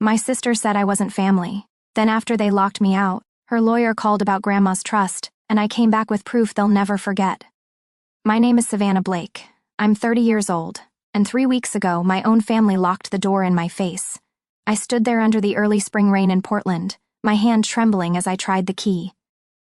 My sister said I wasn't family. Then after they locked me out, her lawyer called about Grandma's trust, and I came back with proof they'll never forget. My name is Savannah Blake. I'm 30 years old, and 3 weeks ago, my own family locked the door in my face. I stood there under the early spring rain in Portland, my hand trembling as I tried the key.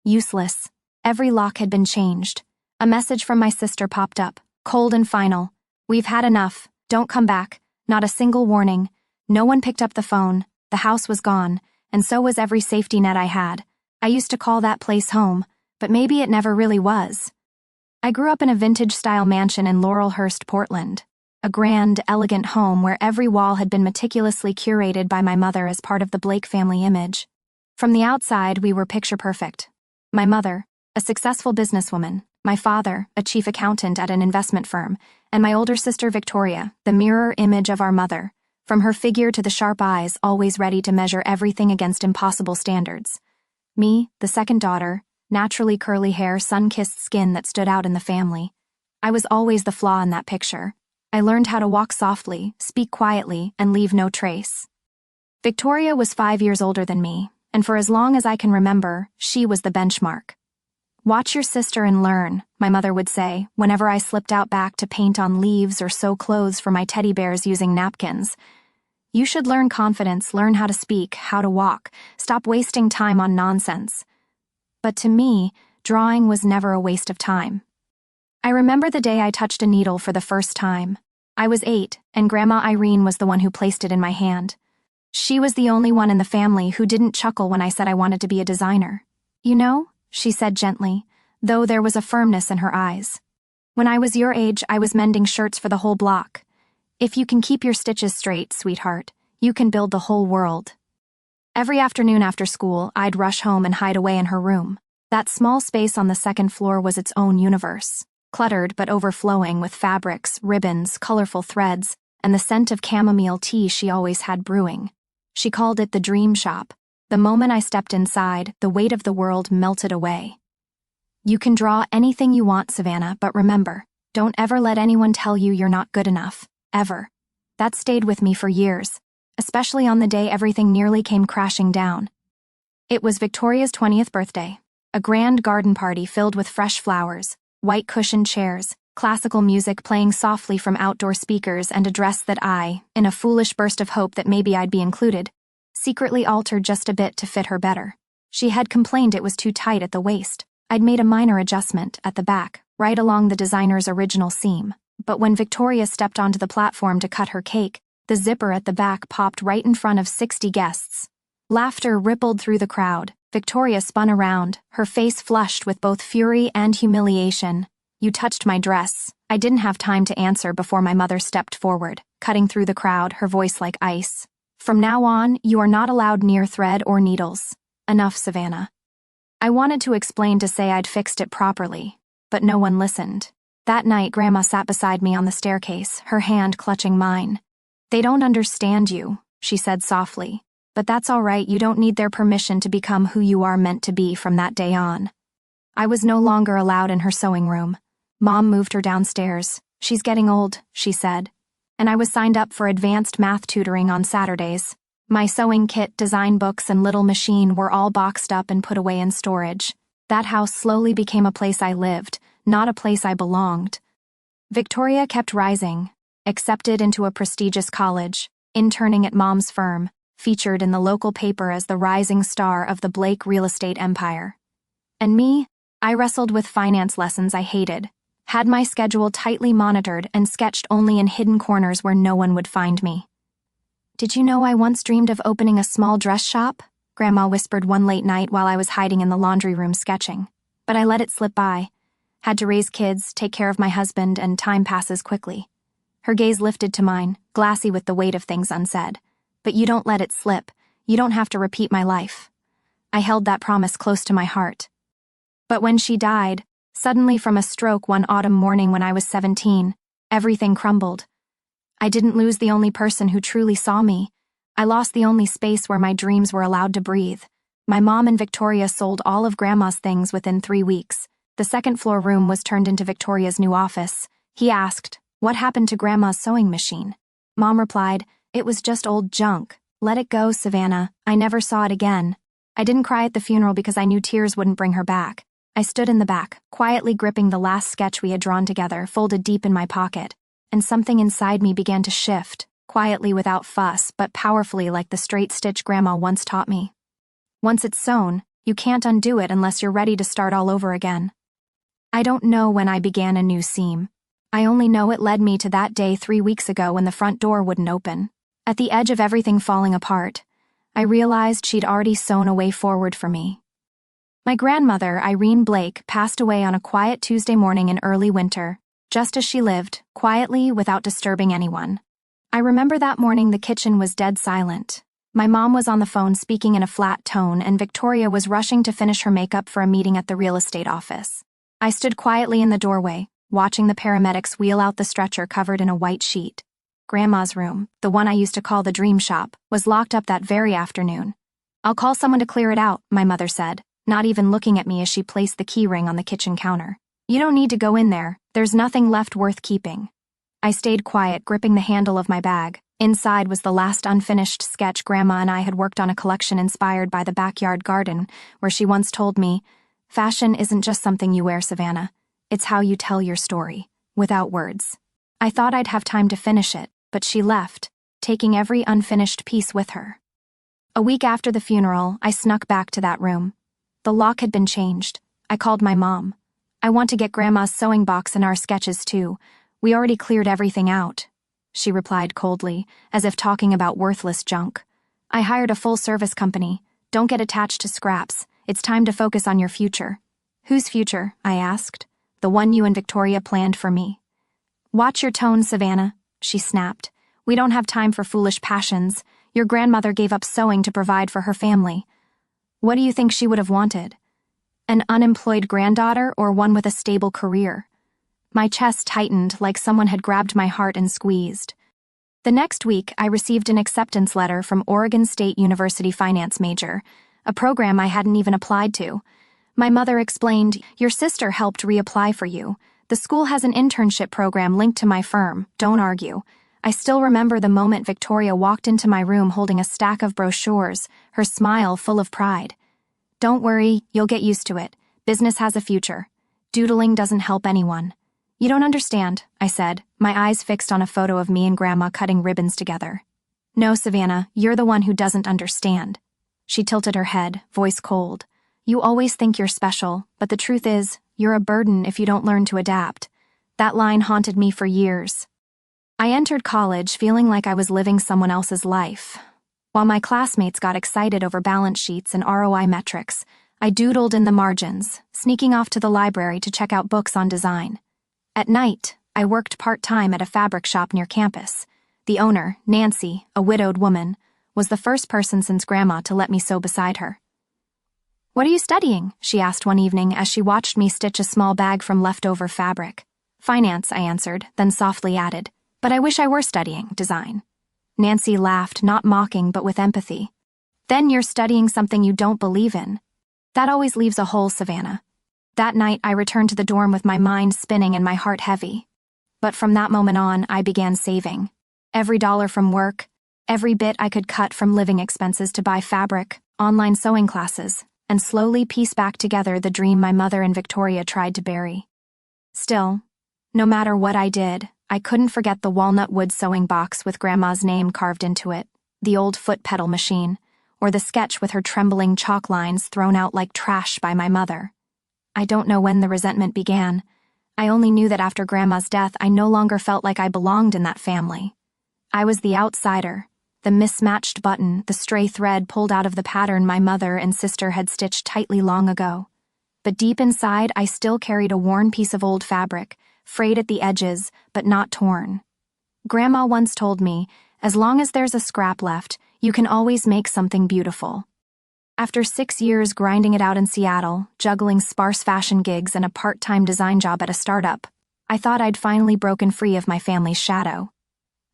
Useless. Every lock had been changed. A message from my sister popped up, cold and final. "We've had enough. Don't come back." Not a single warning. No one picked up the phone. The house was gone, and so was every safety net I had. I used to call that place home, but maybe it never really was. I grew up in a vintage-style mansion in Laurelhurst, Portland. A grand, elegant home where every wall had been meticulously curated by my mother as part of the Blake family image. From the outside, we were picture-perfect. My mother, a successful businesswoman, my father, a chief accountant at an investment firm, and my older sister Victoria, the mirror image of our mother, from her figure to the sharp eyes always ready to measure everything against impossible standards. Me, the second daughter, naturally curly hair, sun-kissed skin that stood out in the family. I was always the flaw in that picture. I learned how to walk softly, speak quietly, and leave no trace. Victoria was 5 years older than me, and for as long as I can remember, she was the benchmark. "Watch your sister and learn," my mother would say, whenever I slipped out back to paint on leaves or sew clothes for my teddy bears using napkins. "You should learn confidence, learn how to speak, how to walk, stop wasting time on nonsense." But to me, drawing was never a waste of time. I remember the day I touched a needle for the first time. I was 8, and Grandma Irene was the one who placed it in my hand. She was the only one in the family who didn't chuckle when I said I wanted to be a designer. "You know," she said gently, though there was a firmness in her eyes, "when I was your age, I was mending shirts for the whole block. If you can keep your stitches straight, sweetheart, you can build the whole world." Every afternoon after school, I'd rush home and hide away in her room. That small space on the second floor was its own universe, cluttered but overflowing with fabrics, ribbons, colorful threads, and the scent of chamomile tea she always had brewing. She called it the dream shop. The moment I stepped inside, the weight of the world melted away. "You can draw anything you want, Savannah, but remember, don't ever let anyone tell you you're not good enough, ever." That stayed with me for years, especially on the day everything nearly came crashing down. It was Victoria's 20th birthday, a grand garden party filled with fresh flowers, white cushioned chairs, classical music playing softly from outdoor speakers, and a dress that I, in a foolish burst of hope that maybe I'd be included, secretly altered just a bit to fit her better. She had complained it was too tight at the waist. I'd made a minor adjustment at the back, right along the designer's original seam. But when Victoria stepped onto the platform to cut her cake, the zipper at the back popped right in front of 60 guests. Laughter rippled through the crowd. Victoria spun around, her face flushed with both fury and humiliation. "You touched my dress." I didn't have time to answer before my mother stepped forward, cutting through the crowd, her voice like ice. "From now on, you are not allowed near thread or needles. Enough, Savannah." I wanted to explain to say I'd fixed it properly, but no one listened. That night, Grandma sat beside me on the staircase, her hand clutching mine. "They don't understand you," she said softly. "But that's all right, you don't need their permission to become who you are meant to be from that day on." I was no longer allowed in her sewing room. Mom moved her downstairs. "She's getting old," she said. And I was signed up for advanced math tutoring on Saturdays. My sewing kit, design books, and little machine were all boxed up and put away in storage. That house slowly became a place I lived, not a place I belonged. Victoria kept rising, accepted into a prestigious college, interning at Mom's firm, featured in the local paper as the rising star of the Blake real estate empire. And me, I wrestled with finance lessons I hated, had my schedule tightly monitored, and sketched only in hidden corners where no one would find me. "Did you know I once dreamed of opening a small dress shop?" Grandma whispered one late night while I was hiding in the laundry room sketching. But I let it slip by. Had to raise kids, take care of my husband, and time passes quickly. Her gaze lifted to mine, glassy with the weight of things unsaid. "But you don't let it slip. You don't have to repeat my life." I held that promise close to my heart. But when she died, suddenly from a stroke one autumn morning when I was 17, everything crumbled. I didn't lose the only person who truly saw me. I lost the only space where my dreams were allowed to breathe. My mom and Victoria sold all of Grandma's things within 3 weeks. The second-floor room was turned into Victoria's new office. He asked, "What happened to Grandma's sewing machine?" Mom replied, "It was just old junk. Let it go, Savannah. I never saw it again. I didn't cry at the funeral because I knew tears wouldn't bring her back. I stood in the back, quietly gripping the last sketch we had drawn together, folded deep in my pocket, and something inside me began to shift, quietly without fuss, but powerfully like the straight stitch Grandma once taught me. Once it's sewn, you can't undo it unless you're ready to start all over again. I don't know when I began a new seam. I only know it led me to that day 3 weeks ago when the front door wouldn't open. At the edge of everything falling apart, I realized she'd already sewn a way forward for me. My grandmother, Irene Blake, passed away on a quiet Tuesday morning in early winter, just as she lived, quietly without disturbing anyone. I remember that morning the kitchen was dead silent. My mom was on the phone speaking in a flat tone, and Victoria was rushing to finish her makeup for a meeting at the real estate office. I stood quietly in the doorway, watching the paramedics wheel out the stretcher covered in a white sheet. Grandma's room, the one I used to call the dream shop, was locked up that very afternoon. "I'll call someone to clear it out," my mother said, not even looking at me as she placed the key ring on the kitchen counter. "You don't need to go in there. There's nothing left worth keeping." I stayed quiet, gripping the handle of my bag. Inside was the last unfinished sketch Grandma and I had worked on, a collection inspired by the backyard garden, where she once told me, "Fashion isn't just something you wear, Savannah. It's how you tell your story, without words." I thought I'd have time to finish it, but she left, taking every unfinished piece with her. A week after the funeral, I snuck back to that room. The lock had been changed. I called my mom. "I want to get Grandma's sewing box and our sketches too. We already cleared everything out." She replied coldly, as if talking about worthless junk. "I hired a full-service company. Don't get attached to scraps. It's time to focus on your future." "Whose future?" I asked. "The one you and Victoria planned for me." "Watch your tone, Savannah," she snapped. "We don't have time for foolish passions. Your grandmother gave up sewing to provide for her family. What do you think she would have wanted? An unemployed granddaughter or one with a stable career?" My chest tightened like someone had grabbed my heart and squeezed. The next week, I received an acceptance letter from Oregon State University finance major, a program I hadn't even applied to. My mother explained, "Your sister helped reapply for you. The school has an internship program linked to my firm. Don't argue." I still remember the moment Victoria walked into my room holding a stack of brochures, her smile full of pride. "Don't worry, you'll get used to it. Business has a future. Doodling doesn't help anyone." "You don't understand," I said, my eyes fixed on a photo of me and Grandma cutting ribbons together. "No, Savannah, you're the one who doesn't understand." She tilted her head, voice cold. "You always think you're special, but the truth is, you're a burden if you don't learn to adapt." That line haunted me for years. I entered college feeling like I was living someone else's life. While my classmates got excited over balance sheets and ROI metrics, I doodled in the margins, sneaking off to the library to check out books on design. At night, I worked part-time at a fabric shop near campus. The owner, Nancy, a widowed woman, was the first person since Grandma to let me sew beside her. "What are you studying?" she asked one evening as she watched me stitch a small bag from leftover fabric. "Finance," I answered, then softly added, "But I wish I were studying design." Nancy laughed, not mocking but with empathy. "Then you're studying something you don't believe in. That always leaves a hole, Savannah." That night, I returned to the dorm with my mind spinning and my heart heavy. But from that moment on, I began saving. Every dollar from work, every bit I could cut from living expenses to buy fabric, online sewing classes, and slowly piece back together the dream my mother and Victoria tried to bury. Still, no matter what I did, I couldn't forget the walnut wood sewing box with Grandma's name carved into it, the old foot pedal machine, or the sketch with her trembling chalk lines thrown out like trash by my mother. I don't know when the resentment began. I only knew that after Grandma's death, I no longer felt like I belonged in that family. I was the outsider, the mismatched button, the stray thread pulled out of the pattern my mother and sister had stitched tightly long ago. But deep inside, I still carried a worn piece of old fabric, frayed at the edges, but not torn. Grandma once told me, as long as there's a scrap left, you can always make something beautiful. After 6 years grinding it out in Seattle, juggling sparse fashion gigs and a part-time design job at a startup, I thought I'd finally broken free of my family's shadow.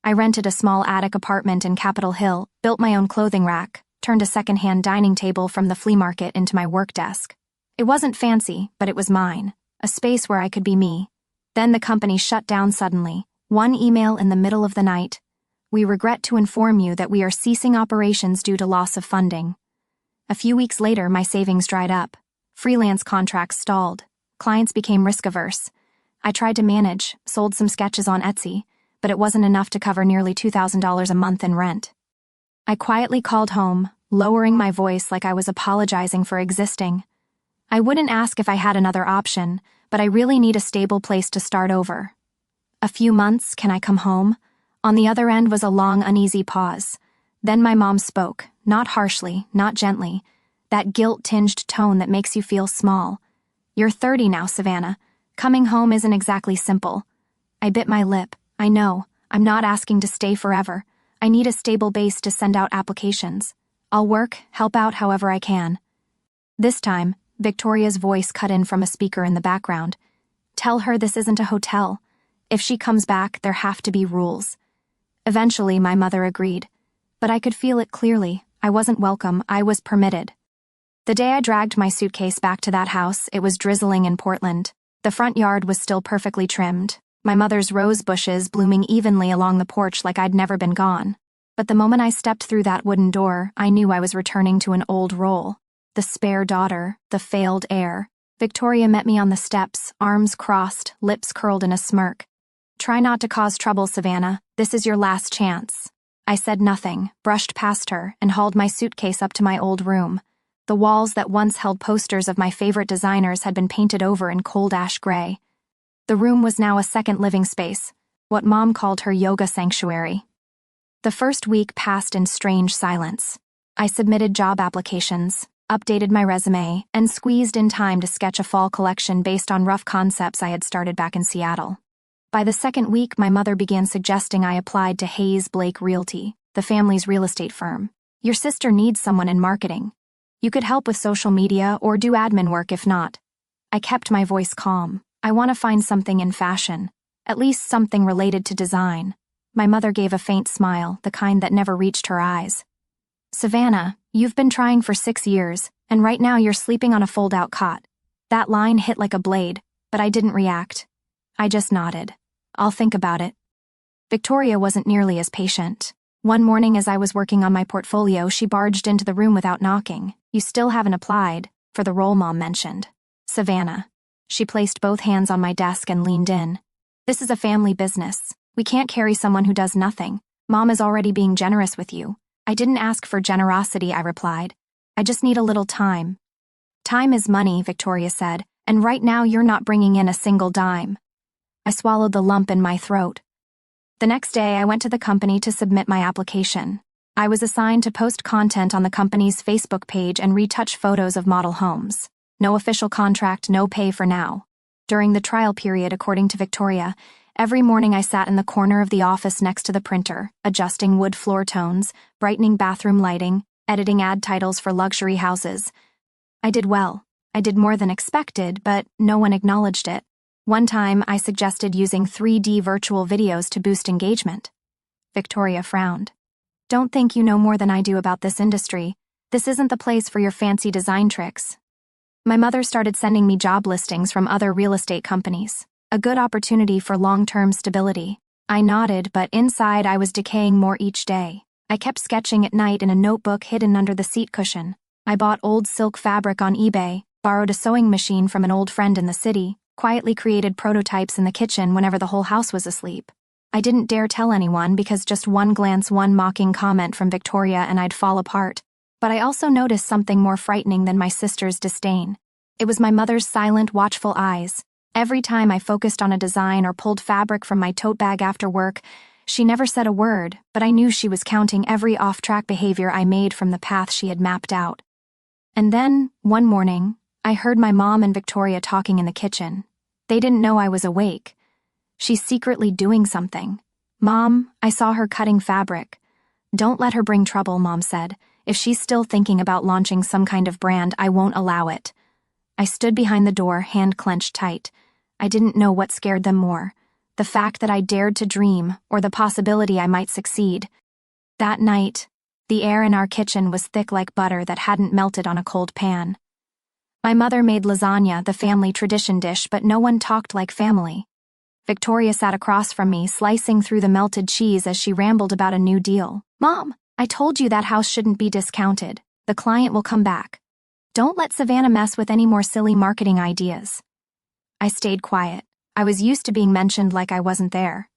I rented a small attic apartment in Capitol Hill, built my own clothing rack, turned a second-hand dining table from the flea market into my work desk. It wasn't fancy, but it was mine, a space where I could be me. Then the company shut down suddenly, one email in the middle of the night. We regret to inform you that we are ceasing operations due to loss of funding. A few weeks later, my savings dried up. Freelance contracts stalled. Clients became risk-averse. I tried to manage, sold some sketches on Etsy, but it wasn't enough to cover nearly $2,000 a month in rent. I quietly called home, lowering my voice like I was apologizing for existing. I wouldn't ask if I had another option, but I really need a stable place to start over. A few months, can I come home? On the other end was a long, uneasy pause. Then my mom spoke, not harshly, not gently, that guilt-tinged tone that makes you feel small. You're 30 now, Savannah. Coming home isn't exactly simple. I bit my lip. I know. I'm not asking to stay forever. I need a stable base to send out applications. I'll work, help out however I can. This time, Victoria's voice cut in from a speaker in the background. Tell her this isn't a hotel. If she comes back, there have to be rules. Eventually, my mother agreed. But I could feel it clearly. I wasn't welcome. I was permitted. The day I dragged my suitcase back to that house, it was drizzling in Portland. The front yard was still perfectly trimmed. My mother's rose bushes blooming evenly along the porch like I'd never been gone. But the moment I stepped through that wooden door, I knew I was returning to an old role. The spare daughter, the failed heir. Victoria met me on the steps, arms crossed, lips curled in a smirk. Try not to cause trouble, Savannah. This is your last chance. I said nothing, brushed past her, and hauled my suitcase up to my old room. The walls that once held posters of my favorite designers had been painted over in cold ash gray. The room was now a second living space, what Mom called her yoga sanctuary. The first week passed in strange silence. I submitted job applications, updated my resume, and squeezed in time to sketch a fall collection based on rough concepts I had started back in Seattle. By the second week, my mother began suggesting I applied to Hayes Blake Realty, the family's real estate firm. Your sister needs someone in marketing. You could help with social media or do admin work if not. I kept my voice calm. I want to find something in fashion, at least something related to design. My mother gave a faint smile, the kind that never reached her eyes. Savannah, you've been trying for 6 years, and right now you're sleeping on a fold-out cot. That line hit like a blade, but I didn't react. I just nodded. I'll think about it. Victoria wasn't nearly as patient. One morning as I was working on my portfolio, she barged into the room without knocking. You still haven't applied, for the role Mom mentioned. Savannah. She placed both hands on my desk and leaned in. This is a family business. We can't carry someone who does nothing. Mom is already being generous with you. I didn't ask for generosity, I replied. I just need a little time. Time is money, Victoria said, and right now you're not bringing in a single dime. I swallowed the lump in my throat. The next day, I went to the company to submit my application. I was assigned to post content on the company's Facebook page and retouch photos of model homes. No official contract, no pay for now. During the trial period, according to Victoria, every morning I sat in the corner of the office next to the printer, adjusting wood floor tones, brightening bathroom lighting, editing ad titles for luxury houses. I did well. I did more than expected, but no one acknowledged it. One time, I suggested using 3D virtual videos to boost engagement. Victoria frowned. Don't think you know more than I do about this industry. This isn't the place for your fancy design tricks. My mother started sending me job listings from other real estate companies. A good opportunity for long-term stability. I nodded, but inside I was decaying more each day. I kept sketching at night in a notebook hidden under the seat cushion. I bought old silk fabric on eBay, borrowed a sewing machine from an old friend in the city, quietly created prototypes in the kitchen whenever the whole house was asleep. I didn't dare tell anyone because just one glance, one mocking comment from Victoria and I'd fall apart. But I also noticed something more frightening than my sister's disdain. It was my mother's silent, watchful eyes. Every time I focused on a design or pulled fabric from my tote bag after work, she never said a word, but I knew she was counting every off-track behavior I made from the path she had mapped out. And then, one morning, I heard my mom and Victoria talking in the kitchen. They didn't know I was awake. She's secretly doing something. Mom, I saw her cutting fabric. Don't let her bring trouble, Mom said. If she's still thinking about launching some kind of brand, I won't allow it. I stood behind the door, hand clenched tight. I didn't know what scared them more, the fact that I dared to dream or the possibility I might succeed. That night, the air in our kitchen was thick like butter that hadn't melted on a cold pan. My mother made lasagna, the family tradition dish, but no one talked like family. Victoria sat across from me, slicing through the melted cheese as she rambled about a new deal. "Mom, I told you that house shouldn't be discounted. The client will come back. Don't let Savannah mess with any more silly marketing ideas." I stayed quiet. I was used to being mentioned like I wasn't there.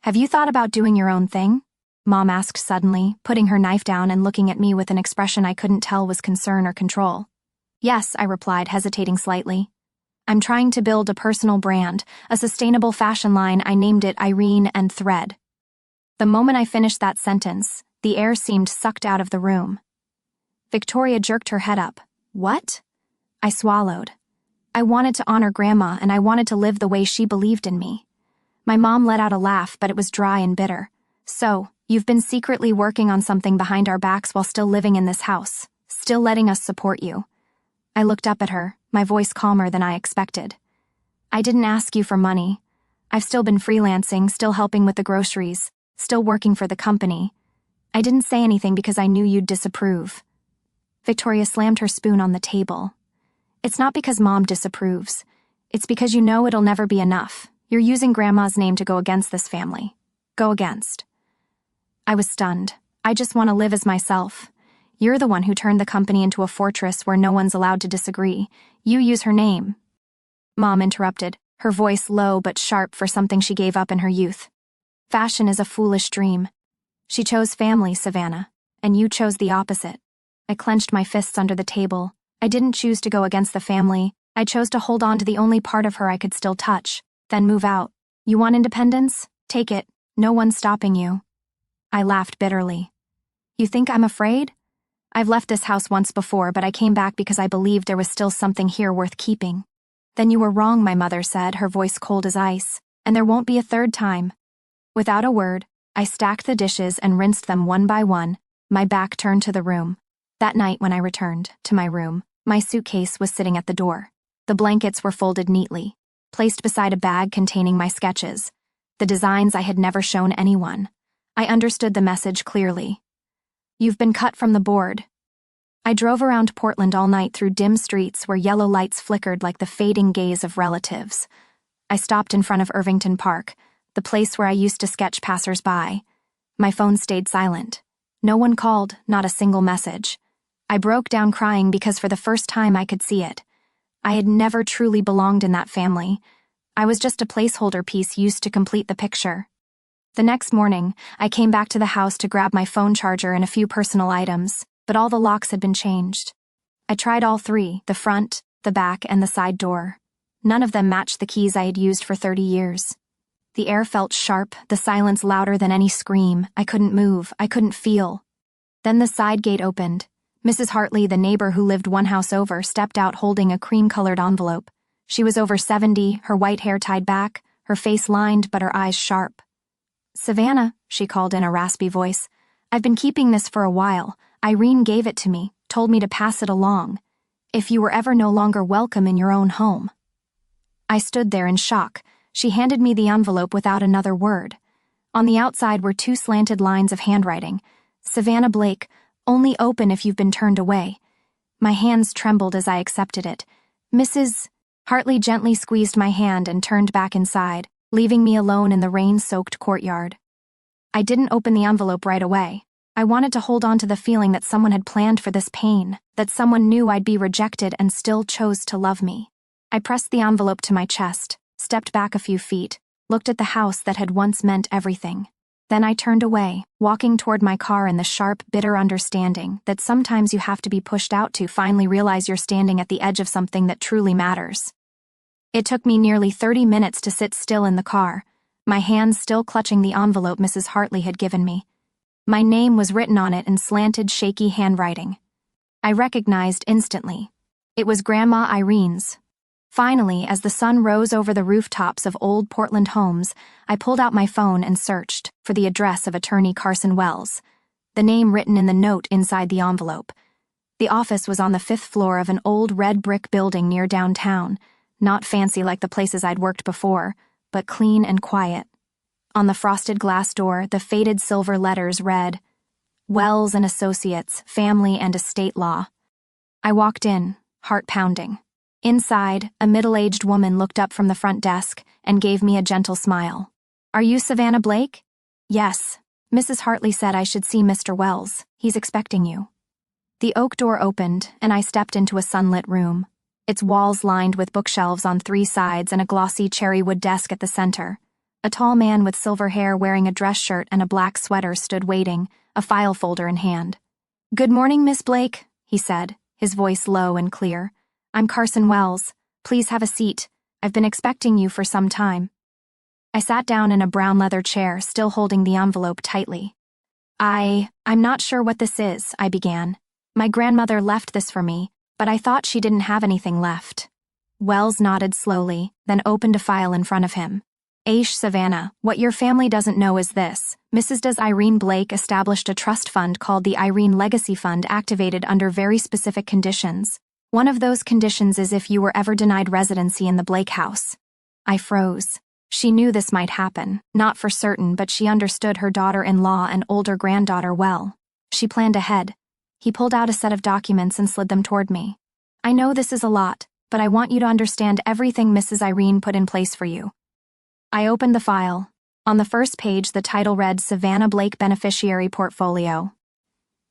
"Have you thought about doing your own thing?" Mom asked suddenly, putting her knife down and looking at me with an expression I couldn't tell was concern or control. "Yes," I replied, hesitating slightly. "I'm trying to build a personal brand, a sustainable fashion line. I named it Irene and Thread." The moment I finished that sentence, the air seemed sucked out of the room. Victoria jerked her head up. "What?" I swallowed. I wanted to honor Grandma, and I wanted to live the way she believed in me. My mom let out a laugh, but it was dry and bitter. "So, you've been secretly working on something behind our backs while still living in this house, still letting us support you." I looked up at her, my voice calmer than I expected. "I didn't ask you for money. I've still been freelancing, still helping with the groceries, still working for the company. I didn't say anything because I knew you'd disapprove." Victoria slammed her spoon on the table. "It's not because Mom disapproves. It's because you know it'll never be enough. You're using Grandma's name to go against this family. Go against." I was stunned. "I just want to live as myself. You're the one who turned the company into a fortress where no one's allowed to disagree. You use her name." Mom interrupted, her voice low but sharp for something she gave up in her youth. "Fashion is a foolish dream. She chose family, Savannah, and you chose the opposite." I clenched my fists under the table. I didn't choose to go against the family. I chose to hold on to the only part of her I could still touch, then move out. "You want independence? Take it. No one's stopping you." I laughed bitterly. "You think I'm afraid? I've left this house once before, but I came back because I believed there was still something here worth keeping." "Then you were wrong," my mother said, her voice cold as ice, "and there won't be a third time." Without a word, I stacked the dishes and rinsed them one by one, my back turned to the room. That night when I returned to my room, my suitcase was sitting at the door. The blankets were folded neatly, placed beside a bag containing my sketches, the designs I had never shown anyone. I understood the message clearly. "You've been cut from the board." I drove around Portland all night through dim streets where yellow lights flickered like the fading gaze of relatives. I stopped in front of Irvington Park, the place where I used to sketch passers-by. My phone stayed silent. No one called, not a single message. I broke down crying because for the first time I could see it. I had never truly belonged in that family. I was just a placeholder piece used to complete the picture. The next morning, I came back to the house to grab my phone charger and a few personal items, but all the locks had been changed. I tried all three, the front, the back, and the side door. None of them matched the keys I had used for 30 years. The air felt sharp, the silence louder than any scream. I couldn't move, I couldn't feel. Then the side gate opened. Mrs. Hartley, the neighbor who lived one house over, stepped out holding a cream-colored envelope. She was over 70, her white hair tied back, her face lined but her eyes sharp. "Savannah," she called in a raspy voice, "I've been keeping this for a while. Irene gave it to me, told me to pass it along. If you were ever no longer welcome in your own home." I stood there in shock. She handed me the envelope without another word. On the outside were 2 slanted lines of handwriting. "Savannah Blake, only open if you've been turned away." My hands trembled as I accepted it. "Mrs. Hartley gently squeezed my hand and turned back inside, leaving me alone in the rain-soaked courtyard. I didn't open the envelope right away. I wanted to hold on to the feeling that someone had planned for this pain, that someone knew I'd be rejected and still chose to love me. I pressed the envelope to my chest, stepped back a few feet, looked at the house that had once meant everything. Then I turned away, walking toward my car in the sharp, bitter understanding that sometimes you have to be pushed out to finally realize you're standing at the edge of something that truly matters. It took me nearly 30 minutes to sit still in the car, my hands still clutching the envelope Mrs. Hartley had given me. My name was written on it in slanted, shaky handwriting. I recognized instantly. It was Grandma Irene's. Finally, as the sun rose over the rooftops of old Portland homes, I pulled out my phone and searched for the address of attorney Carson Wells, the name written in the note inside the envelope. The office was on the 5th floor of an old red brick building near downtown, not fancy like the places I'd worked before, but clean and quiet. On the frosted glass door, the faded silver letters read, "Wells and Associates, Family and Estate Law." I walked in, heart pounding. Inside, a middle-aged woman looked up from the front desk and gave me a gentle smile. "Are you Savannah Blake?" "Yes. Mrs. Hartley said I should see Mr. Wells. He's expecting you." The oak door opened, and I stepped into a sunlit room. Its walls lined with bookshelves on 3 sides and a glossy cherry wood desk at the center. A tall man with silver hair wearing a dress shirt and a black sweater stood waiting, a file folder in hand. "Good morning, Miss Blake," he said, his voice low and clear. "I'm Carson Wells. Please have a seat. I've been expecting you for some time." I sat down in a brown leather chair, still holding the envelope tightly. I'm not sure what this is," I began. "My grandmother left this for me, but I thought she didn't have anything left." Wells nodded slowly, then opened a file in front of him. "Aish Savannah, what your family doesn't know is this. Mrs. Irene Blake established a trust fund called the Irene Legacy Fund, activated under very specific conditions. One of those conditions is if you were ever denied residency in the Blake house." I froze. She knew this might happen, not for certain, but she understood her daughter-in-law and older granddaughter well. She planned ahead. He pulled out a set of documents and slid them toward me. "I know this is a lot, but I want you to understand everything Mrs. Irene put in place for you." I opened the file. On the first page, the title read Savannah Blake Beneficiary Portfolio.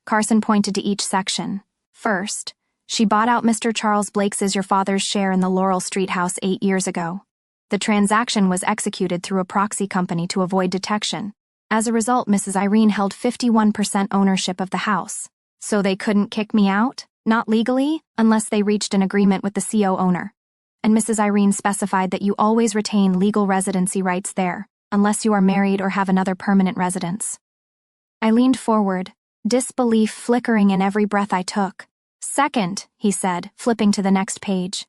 Carson pointed to each section. "First, she bought out Mr. Charles Blake's your father's share in the Laurel Street house 8 years ago. The transaction was executed through a proxy company to avoid detection. As a result, Mrs. Irene held 51% ownership of the house. So they couldn't kick me out? Not legally, unless they reached an agreement with the CO owner. And Mrs. Irene specified that you always retain legal residency rights there, unless you are married or have another permanent residence." I leaned forward, disbelief flickering in every breath I took. "Second," he said, flipping to the next page.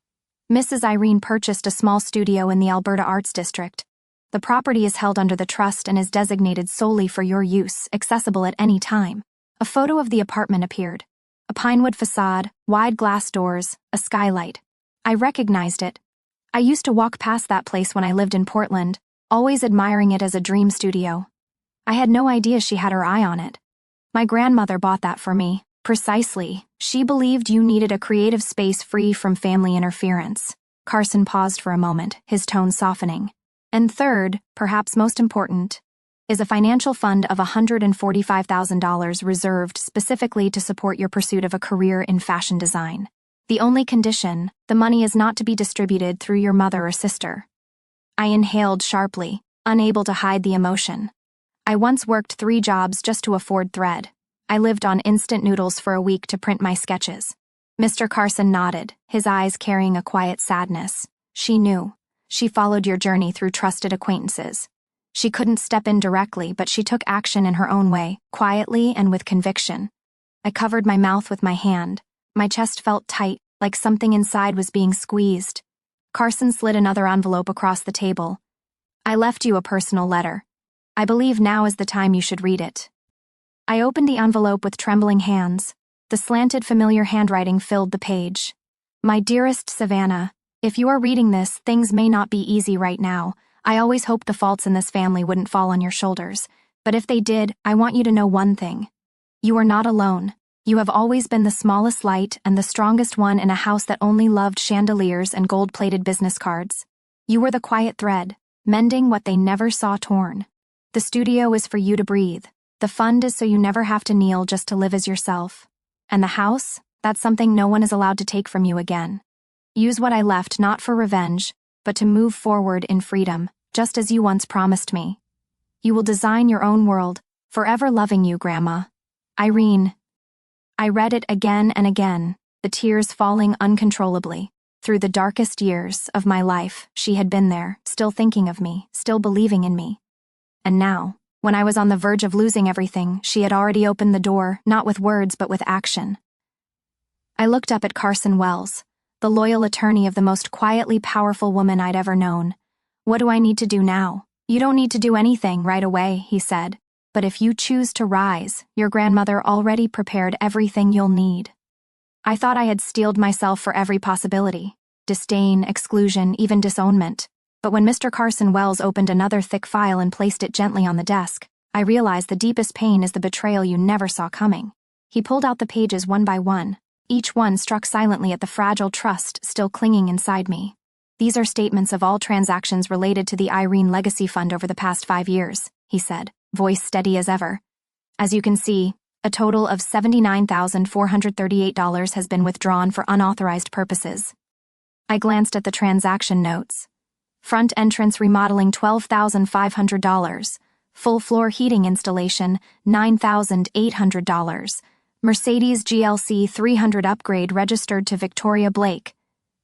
"Mrs. Irene purchased a small studio in the Alberta Arts District. The property is held under the trust and is designated solely for your use, accessible at any time." A photo of the apartment appeared. A pinewood facade, wide glass doors, a skylight. I recognized it. I used to walk past that place when I lived in Portland, always admiring it as a dream studio. I had no idea she had her eye on it. "My grandmother bought that for me. Precisely. She believed you needed a creative space free from family interference." Carson paused for a moment, his tone softening. "And third, perhaps most important, is a financial fund of $145,000 reserved specifically to support your pursuit of a career in fashion design. The only condition, the money is not to be distributed through your mother or sister." I inhaled sharply, unable to hide the emotion. I once worked 3 jobs just to afford thread. I lived on instant noodles for a week to print my sketches. Mr. Carson nodded, his eyes carrying a quiet sadness. "She knew. She followed your journey through trusted acquaintances. She couldn't step in directly, but she took action in her own way, quietly and with conviction." I covered my mouth with my hand. My chest felt tight, like something inside was being squeezed. Carson slid another envelope across the table. "I left you a personal letter. I believe now is the time you should read it." I opened the envelope with trembling hands. The slanted, familiar handwriting filled the page. "My dearest Savannah, if you are reading this, things may not be easy right now. I always hoped the faults in this family wouldn't fall on your shoulders. But if they did, I want you to know one thing. You are not alone. You have always been the smallest light and the strongest one in a house that only loved chandeliers and gold-plated business cards. You were the quiet thread, mending what they never saw torn. The studio is for you to breathe. The fund is so you never have to kneel just to live as yourself. And the house, that's something no one is allowed to take from you again. Use what I left not for revenge, but to move forward in freedom, just as you once promised me. You will design your own world, forever loving you, Grandma. Irene." I read it again and again, the tears falling uncontrollably. Through the darkest years of my life, she had been there, still thinking of me, still believing in me. And now, when I was on the verge of losing everything, she had already opened the door, not with words but with action. I looked up at Carson Wells, the loyal attorney of the most quietly powerful woman I'd ever known. "What do I need to do now?" "You don't need to do anything right away," he said. "But if you choose to rise, your grandmother already prepared everything you'll need." I thought I had steeled myself for every possibility. Disdain, exclusion, even disownment. But when Mr. Carson Wells opened another thick file and placed it gently on the desk, I realized the deepest pain is the betrayal you never saw coming. He pulled out the pages one by one. each one struck silently at the fragile trust still clinging inside me. "These are statements of all transactions related to the Irene Legacy Fund over the past 5 years," he said, voice steady as ever. "As you can see, a total of $79,438 has been withdrawn for unauthorized purposes." I glanced at the transaction notes. Front entrance remodeling $12,500, full floor heating installation $9,800, Mercedes GLC 300 upgrade registered to Victoria Blake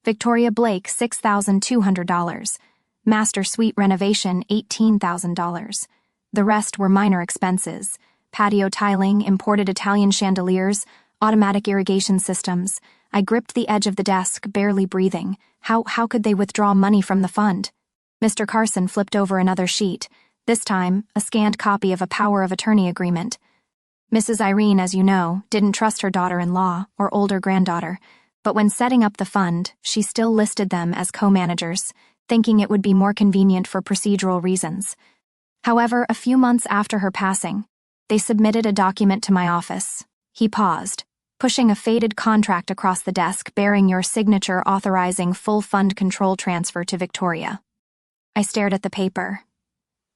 $6,200, master suite renovation $18,000. The rest were minor expenses: patio tiling, imported Italian chandeliers, automatic irrigation systems. I gripped the edge of the desk, barely breathing. How could they withdraw money from the fund? Mr. Carson flipped over another sheet, this time a scanned copy of a power of attorney agreement. Mrs. Irene, as you know, didn't trust her daughter-in-law or older granddaughter, but when setting up the fund, she still listed them as co-managers, thinking it would be more convenient for procedural reasons. However, a few months after her passing, they submitted a document to my office. He paused, pushing a faded contract across the desk bearing your signature authorizing full fund control transfer to Victoria. I stared at the paper.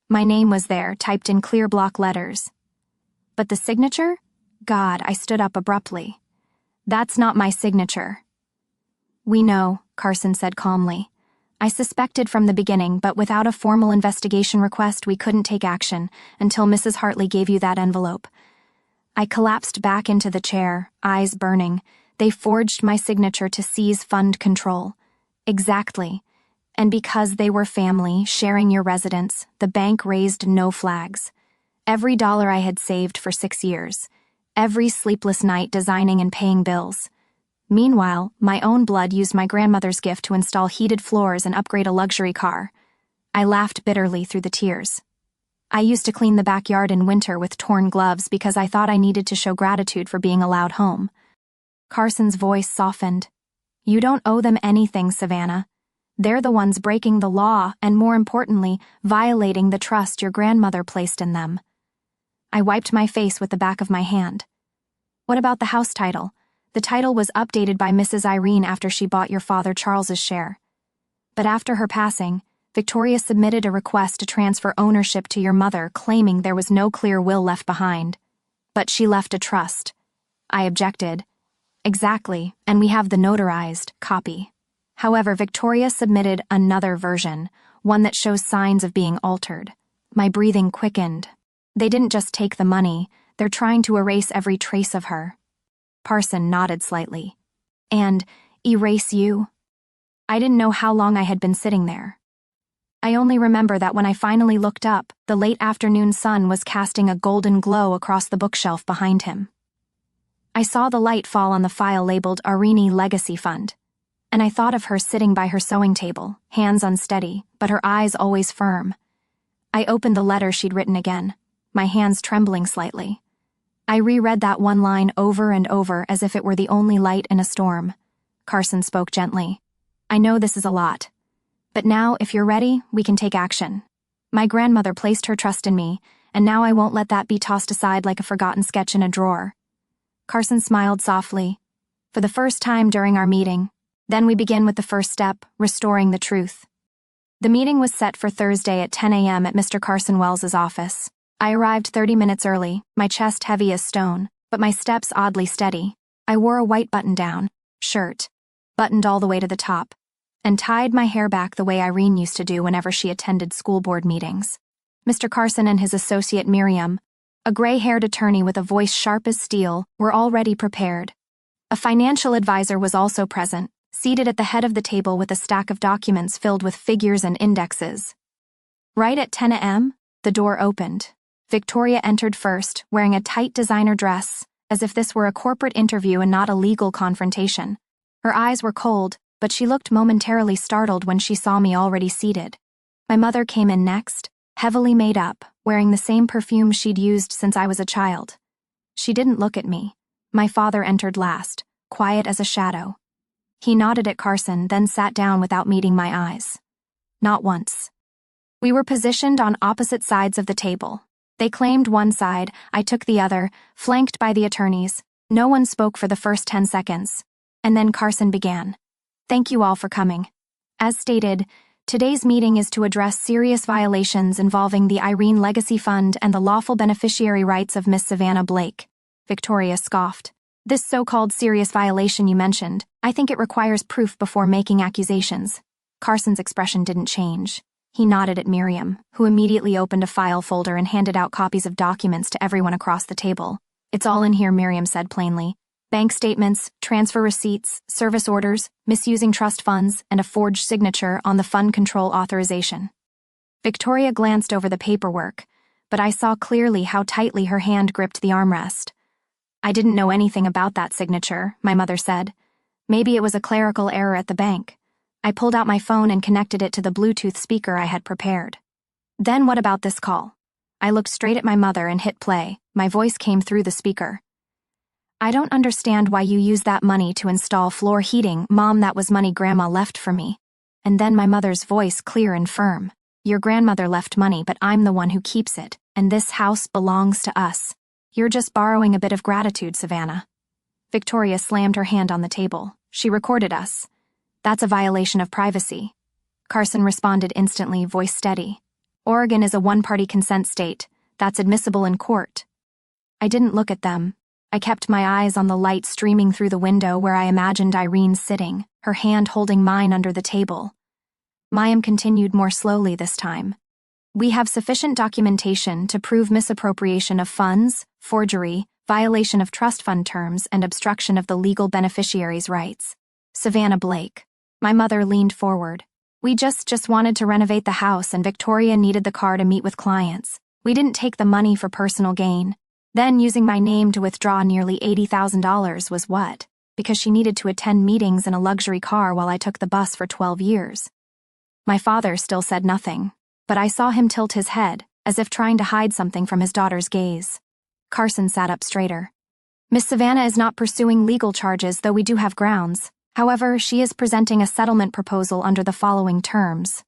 My name was there, typed in clear block letters. But the signature? God, I stood up abruptly. "That's not my signature." "We know," Carson said calmly. "I suspected from the beginning, but without a formal investigation request, we couldn't take action until Mrs. Hartley gave you that envelope." I collapsed back into the chair, eyes burning. They forged my signature to seize fund control. Exactly. And because they were family, sharing your residence, the bank raised no flags. Every dollar I had saved for 6 years. Every sleepless night designing and paying bills. Meanwhile, my own blood used my grandmother's gift to install heated floors and upgrade a luxury car. I laughed bitterly through the tears. I used to clean the backyard in winter with torn gloves because I thought I needed to show gratitude for being allowed home. Carson's voice softened. "You don't owe them anything, Savannah. They're the ones breaking the law and, more importantly, violating the trust your grandmother placed in them." I wiped my face with the back of my hand. "What about the house title? The title was updated by Mrs. Irene after she bought your father Charles's share. But after her passing, Victoria submitted a request to transfer ownership to your mother, claiming there was no clear will left behind. But she left a trust." I objected. "Exactly, and we have the notarized copy." However, Victoria submitted another version, one that shows signs of being altered. My breathing quickened. "They didn't just take the money, they're trying to erase every trace of her." Parson nodded slightly. "And erase you?" I didn't know how long I had been sitting there. I only remember that when I finally looked up, the late afternoon sun was casting a golden glow across the bookshelf behind him. I saw the light fall on the file labeled Irene Legacy Fund, and I thought of her sitting by her sewing table, hands unsteady, but her eyes always firm. I opened the letter she'd written again, my hands trembling slightly. I reread that one line over and over as if it were the only light in a storm. Carson spoke gently. "I know this is a lot. But now, if you're ready, we can take action. My grandmother placed her trust in me, and now I won't let that be tossed aside like a forgotten sketch in a drawer." Carson smiled softly. "For the first time during our meeting, then we begin with the first step, restoring the truth." The meeting was set for Thursday at 10 a.m. at Mr. Carson Wells's office. I arrived 30 minutes early, my chest heavy as stone, but my steps oddly steady. I wore a white button-down shirt, buttoned all the way to the top, and tied my hair back the way Irene used to do whenever she attended school board meetings. Mr. Carson and his associate Miriam, a gray-haired attorney with a voice sharp as steel, were already prepared. A financial advisor was also present, seated at the head of the table with a stack of documents filled with figures and indexes. Right at 10 a.m., the door opened. Victoria entered first, wearing a tight designer dress, as if this were a corporate interview and not a legal confrontation. Her eyes were cold, but she looked momentarily startled when she saw me already seated. My mother came in next, heavily made up, wearing the same perfume she'd used since I was a child. She didn't look at me. My father entered last, quiet as a shadow. He nodded at Carson, then sat down without meeting my eyes. Not once. We were positioned on opposite sides of the table. They claimed one side, I took the other, flanked by the attorneys. No one spoke for the first 10 seconds. And then Carson began. Thank you all for coming. As stated, today's meeting is to address serious violations involving the Irene Legacy Fund and the lawful beneficiary rights of Miss Savannah Blake. Victoria scoffed. This so-called serious violation you mentioned, I think it requires proof before making accusations. Carson's expression didn't change. He nodded at Miriam, who immediately opened a file folder and handed out copies of documents to everyone across the table. It's all in here, Miriam said plainly. Bank statements, transfer receipts, service orders, misusing trust funds, and a forged signature on the fund control authorization. Victoria glanced over the paperwork, but I saw clearly how tightly her hand gripped the armrest. I didn't know anything about that signature, my mother said. Maybe it was a clerical error at the bank. I pulled out my phone and connected it to the Bluetooth speaker I had prepared. Then what about this call? I looked straight at my mother and hit play. My voice came through the speaker. I don't understand why you use that money to install floor heating, Mom. That was money Grandma left for me. And then my mother's voice clear and firm. Your grandmother left money, but I'm the one who keeps it, and this house belongs to us. You're just borrowing a bit of gratitude, Savannah. Victoria slammed her hand on the table. She recorded us. That's a violation of privacy. Carson responded instantly, voice steady. Oregon is a one-party consent state. That's admissible in court. I didn't look at them. I kept my eyes on the light streaming through the window where I imagined Irene sitting, her hand holding mine under the table. Mayim continued more slowly this time. We have sufficient documentation to prove misappropriation of funds, forgery, violation of trust fund terms, and obstruction of the legal beneficiary's rights. Savannah Blake. My mother leaned forward. We just wanted to renovate the house, and Victoria needed the car to meet with clients. We didn't take the money for personal gain. Then using my name to withdraw nearly $80,000 was what? Because she needed to attend meetings in a luxury car while I took the bus for 12 years. My father still said nothing, but I saw him tilt his head, as if trying to hide something from his daughter's gaze. Carson sat up straighter. Miss Savannah is not pursuing legal charges, though we do have grounds. However, she is presenting a settlement proposal under the following terms.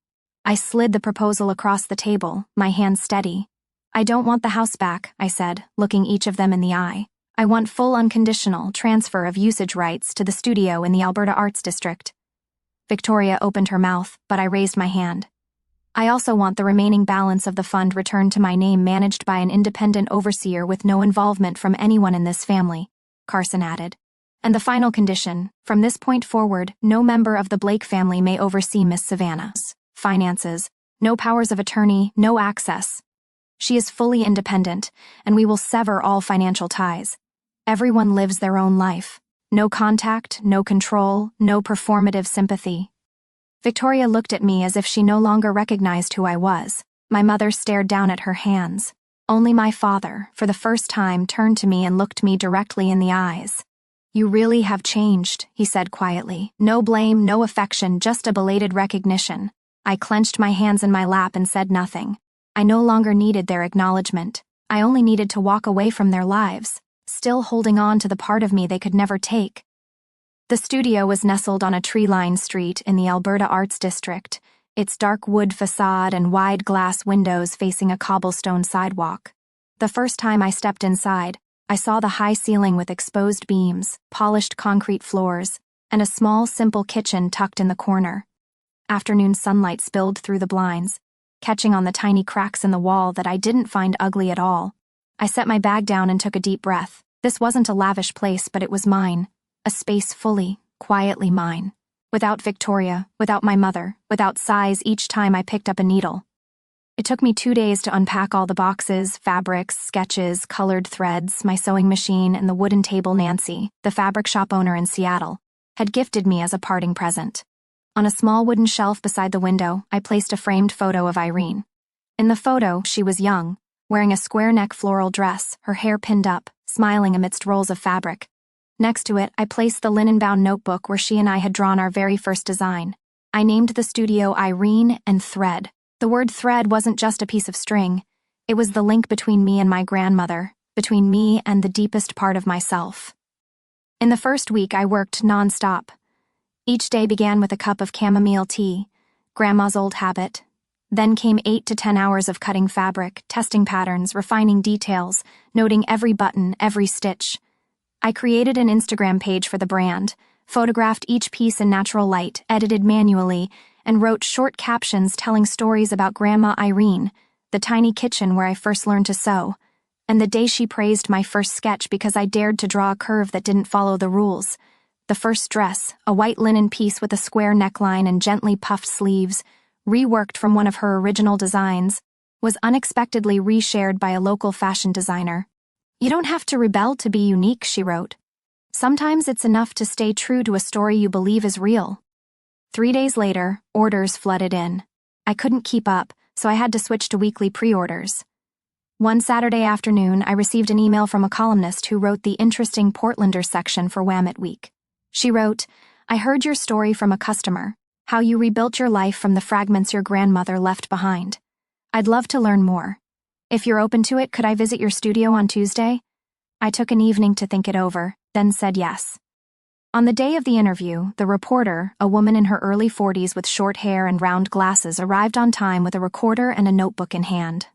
I slid the proposal across the table, my hand steady. I don't want the house back, I said, looking each of them in the eye. I want full unconditional transfer of usage rights to the studio in the Alberta Arts District. Victoria opened her mouth, but I raised my hand. I also want the remaining balance of the fund returned to my name, managed by an independent overseer with no involvement from anyone in this family, Carson added. And the final condition, from this point forward, no member of the Blake family may oversee Miss Savannah's finances, no powers of attorney, no access. She is fully independent, and we will sever all financial ties. Everyone lives their own life. No contact, no control, no performative sympathy. Victoria looked at me as if she no longer recognized who I was. My mother stared down at her hands. Only my father, for the first time, turned to me and looked me directly in the eyes. You really have changed, he said quietly. No blame, no affection, just a belated recognition. I clenched my hands in my lap and said nothing. I no longer needed their acknowledgement. I only needed to walk away from their lives, still holding on to the part of me they could never take. The studio was nestled on a tree-lined street in the Alberta Arts District, its dark wood facade and wide glass windows facing a cobblestone sidewalk. The first time I stepped inside, I saw the high ceiling with exposed beams, polished concrete floors, and a small, simple kitchen tucked in the corner. Afternoon sunlight spilled through the blinds, catching on the tiny cracks in the wall that I didn't find ugly at all. I set my bag down and took a deep breath. This wasn't a lavish place, but it was mine. A space fully, quietly mine. Without Victoria, without my mother, without sighs each time I picked up a needle. It took me 2 days to unpack all the boxes, fabrics, sketches, colored threads, my sewing machine, and the wooden table Nancy, the fabric shop owner in Seattle, had gifted me as a parting present. On a small wooden shelf beside the window, I placed a framed photo of Irene. In the photo, she was young, wearing a square-neck floral dress, her hair pinned up, smiling amidst rolls of fabric. Next to it, I placed the linen-bound notebook where she and I had drawn our very first design. I named the studio Irene and Thread. The word thread wasn't just a piece of string. It was the link between me and my grandmother, between me and the deepest part of myself. In the first week, I worked non-stop. Each day began with a cup of chamomile tea, Grandma's old habit. Then came 8 to 10 hours of cutting fabric, testing patterns, refining details, noting every button, every stitch. I created an Instagram page for the brand, photographed each piece in natural light, edited manually, and wrote short captions telling stories about Grandma Irene, the tiny kitchen where I first learned to sew, and the day she praised my first sketch because I dared to draw a curve that didn't follow the rules. The first dress, a white linen piece with a square neckline and gently puffed sleeves, reworked from one of her original designs, was unexpectedly reshared by a local fashion designer. "You don't have to rebel to be unique," she wrote. "Sometimes it's enough to stay true to a story you believe is real." 3 days later, orders flooded in. I couldn't keep up, so I had to switch to weekly pre-orders. One Saturday afternoon, I received an email from a columnist who wrote the interesting Portlander section for Willamette Week. She wrote, "I heard your story from a customer, how you rebuilt your life from the fragments your grandmother left behind. I'd love to learn more. If you're open to it, could I visit your studio on Tuesday?" I took an evening to think it over, then said yes. On the day of the interview, the reporter, a woman in her early 40s with short hair and round glasses, arrived on time with a recorder and a notebook in hand.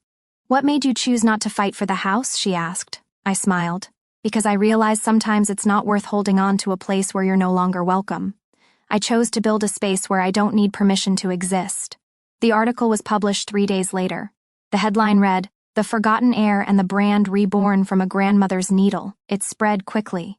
"What made you choose not to fight for the house?" she asked. I smiled. "Because I realized sometimes it's not worth holding on to a place where you're no longer welcome. I chose to build a space where I don't need permission to exist." The article was published 3 days later. The headline read, "The Forgotten Heir and the Brand Reborn from a Grandmother's Needle." It spread quickly.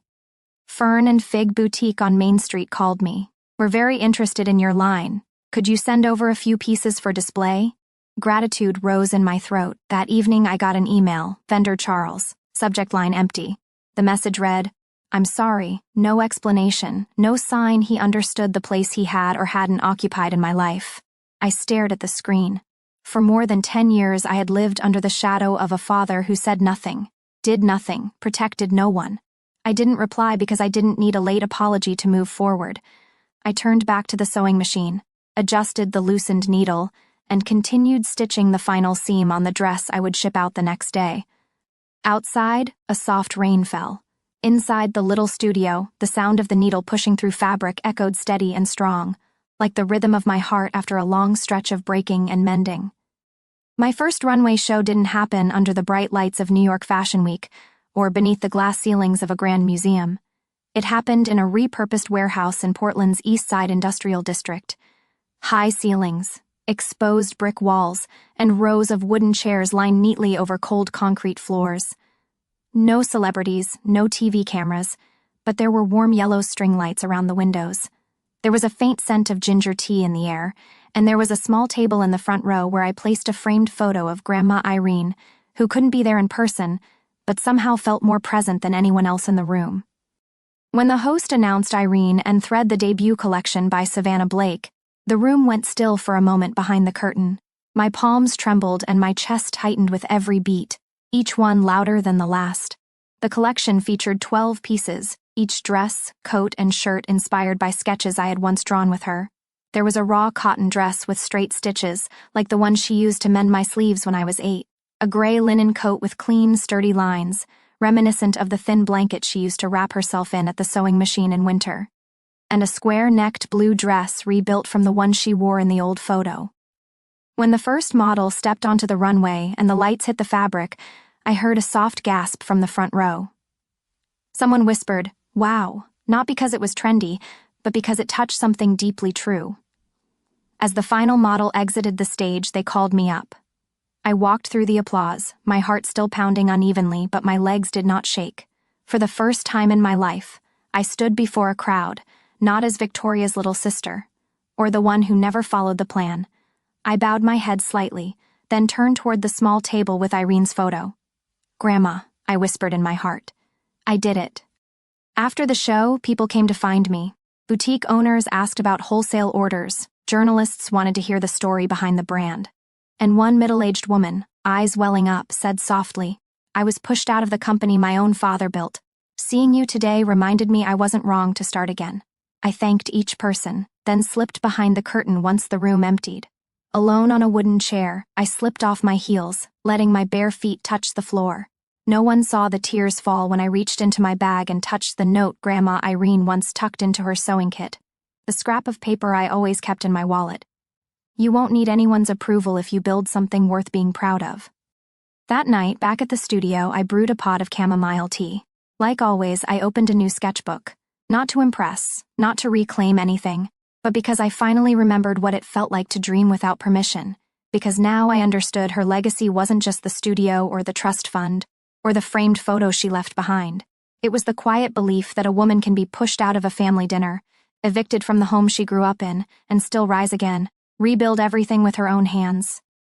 Fern and Fig Boutique on Main Street called me. "We're very interested in your line. Could you send over a few pieces for display?" Gratitude rose in my throat. That evening I got an email, Vendor Charles, subject line empty. The message read, "I'm sorry, no explanation, no sign he understood the place he had or hadn't occupied in my life." I stared at the screen. For more than 10 years I had lived under the shadow of a father who said nothing, did nothing, protected no one. I didn't reply because I didn't need a late apology to move forward. I turned back to the sewing machine, adjusted the loosened needle, and continued stitching the final seam on the dress I would ship out the next day. Outside, a soft rain fell. Inside the little studio, the sound of the needle pushing through fabric echoed steady and strong, like the rhythm of my heart after a long stretch of breaking and mending. My first runway show didn't happen under the bright lights of New York Fashion Week or beneath the glass ceilings of a grand museum. It happened in a repurposed warehouse in Portland's East Side Industrial District. High ceilings, exposed brick walls, and rows of wooden chairs lined neatly over cold concrete floors. No celebrities, no TV cameras, but there were warm yellow string lights around the windows. There was a faint scent of ginger tea in the air, and there was a small table in the front row where I placed a framed photo of Grandma Irene, who couldn't be there in person, but somehow felt more present than anyone else in the room. When the host announced Irene and Thread the debut collection by Savannah Blake, the room went still for a moment behind the curtain. My palms trembled and my chest tightened with every beat, each one louder than the last. The collection featured 12 pieces, each dress, coat, and shirt inspired by sketches I had once drawn with her. There was a raw cotton dress with straight stitches, like the one she used to mend my sleeves when I was 8. A gray linen coat with clean, sturdy lines, reminiscent of the thin blanket she used to wrap herself in at the sewing machine in winter. And a square-necked blue dress rebuilt from the one she wore in the old photo. When the first model stepped onto the runway and the lights hit the fabric, I heard a soft gasp from the front row. Someone whispered, "Wow," not because it was trendy, but because it touched something deeply true. As the final model exited the stage, they called me up. I walked through the applause, my heart still pounding unevenly, but my legs did not shake. For the first time in my life, I stood before a crowd, not as Victoria's little sister, or the one who never followed the plan. I bowed my head slightly, then turned toward the small table with Irene's photo. "Grandma," I whispered in my heart. I did it. After the show, people came to find me. Boutique owners asked about wholesale orders, journalists wanted to hear the story behind the brand. And one middle-aged woman, eyes welling up, said softly, "I was pushed out of the company my own father built. Seeing you today reminded me I wasn't wrong to start again." I thanked each person, then slipped behind the curtain once the room emptied. Alone on a wooden chair, I slipped off my heels, letting my bare feet touch the floor. No one saw the tears fall when I reached into my bag and touched the note Grandma Irene once tucked into her sewing kit, the scrap of paper I always kept in my wallet. "You won't need anyone's approval if you build something worth being proud of." That night, back at the studio, I brewed a pot of chamomile tea. Like always, I opened a new sketchbook. Not to impress, not to reclaim anything, but because I finally remembered what it felt like to dream without permission. Because now I understood her legacy wasn't just the studio or the trust fund, or the framed photos she left behind. It was the quiet belief that a woman can be pushed out of a family dinner, evicted from the home she grew up in, and still rise again, rebuild everything with her own hands.